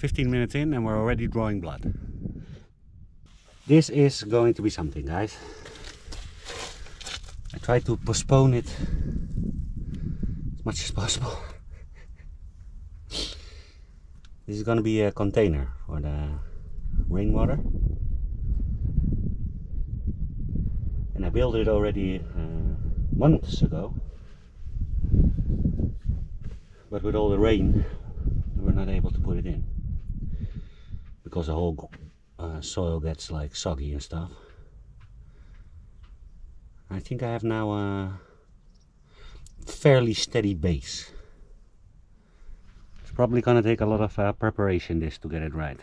15 minutes in and we're already drawing blood. This is going to be something, guys. I try to postpone it as much as possible. This is going to be a container for the rainwater. And I built it already months ago. But with all the rain, we're not able to put it in. Because the whole soil gets like soggy and stuff. I think I have now a fairly steady base. It's probably gonna take a lot of preparation this to get it right.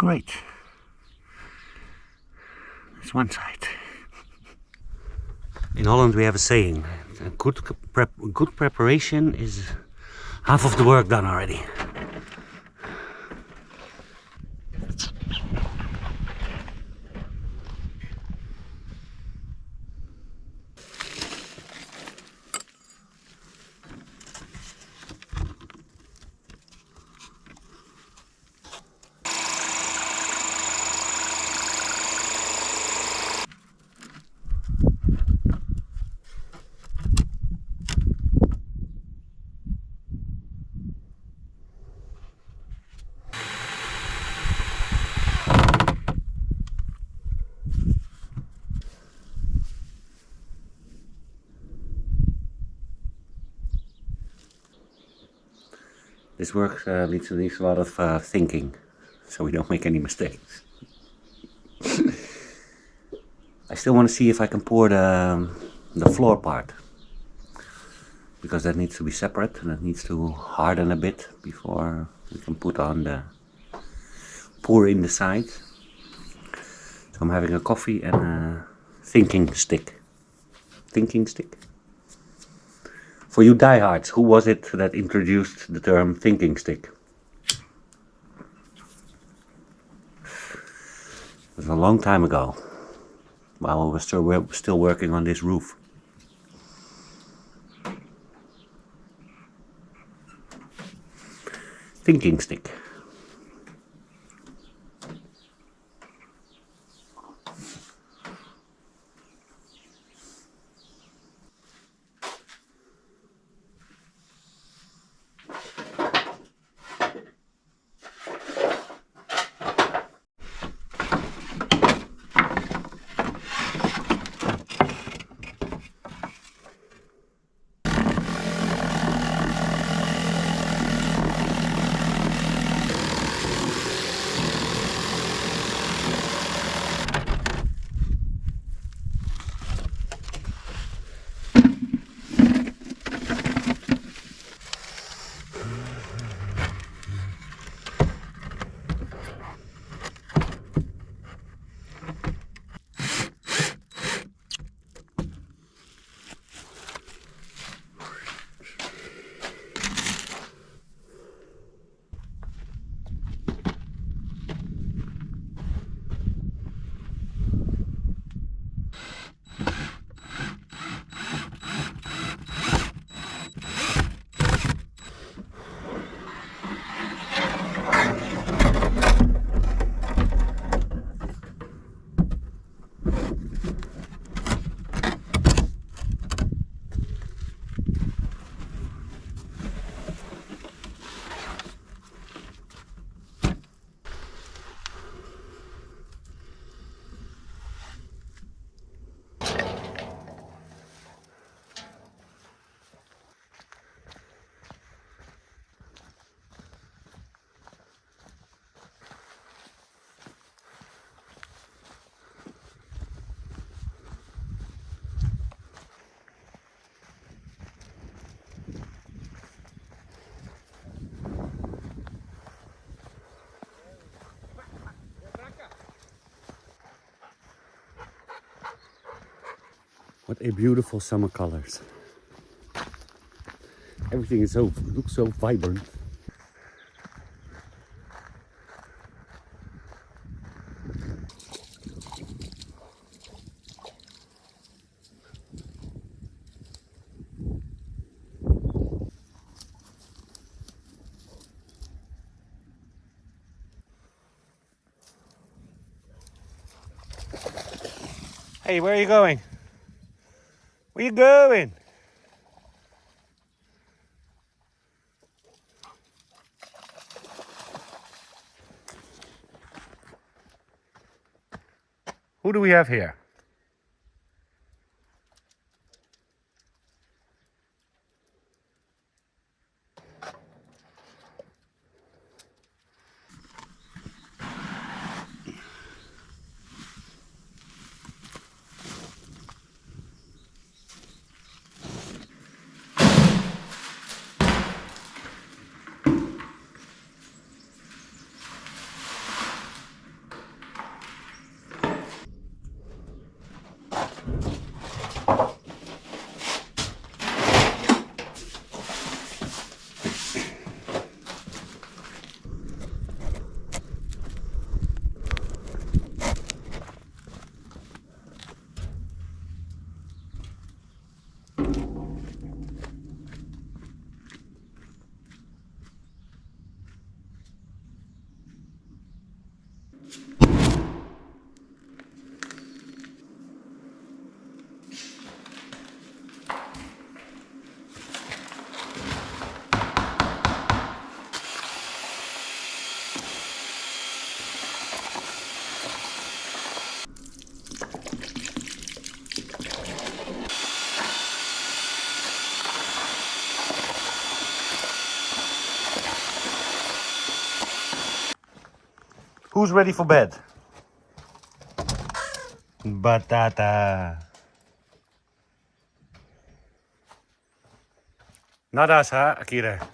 Great. That's one side. In Holland we have a saying, good preparation is half of the work done already. This work needs a lot of thinking, so we don't make any mistakes. I still want to see if I can pour the floor part, because that needs to be separate and it needs to harden a bit before we can pour in the side. So I'm having a coffee and a thinking stick. Thinking stick? For you diehards, who was it that introduced the term thinking stick? It was a long time ago, while we were still working on this roof. Thinking stick. What a beautiful summer colors. Everything looks so vibrant. Hey, where are you going? Where you going? Who do we have here? Who's ready for bed? Batata. Nadas, huh, Akira?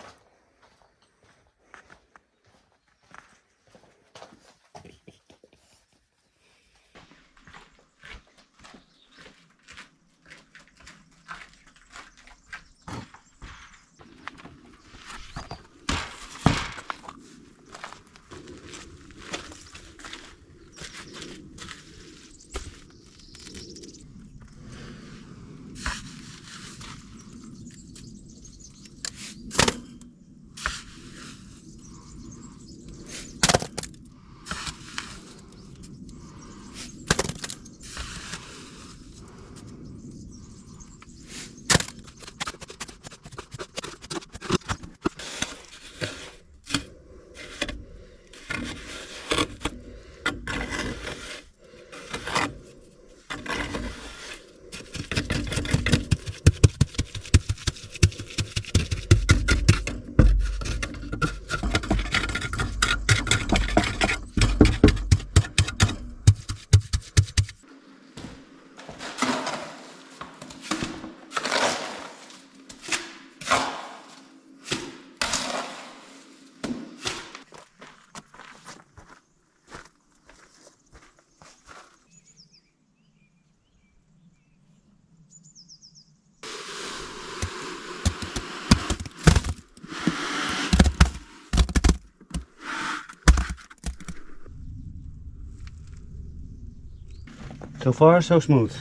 So far, so smooth.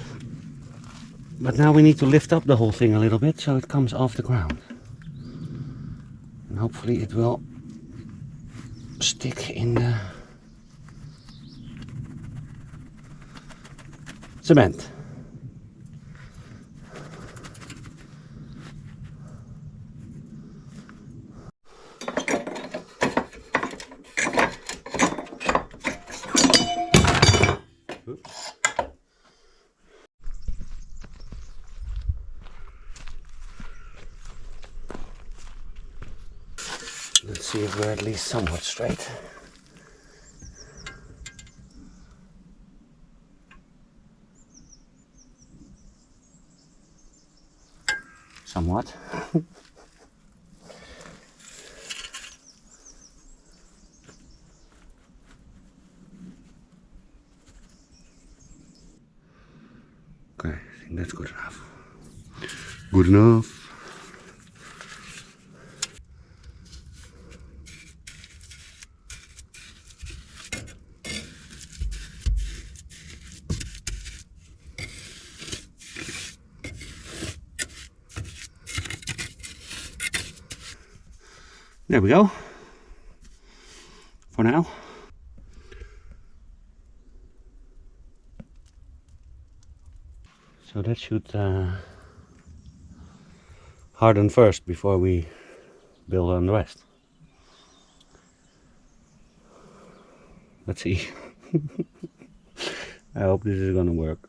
But now we need to lift up the whole thing a little bit so it comes off the ground. And hopefully it will stick in the cement. Oops. Let's see if we're at least somewhat straight. Somewhat. Okay, I think that's good enough. Good enough. There we go. For now. So that should harden first before we build on the rest. Let's see. I hope this is gonna work.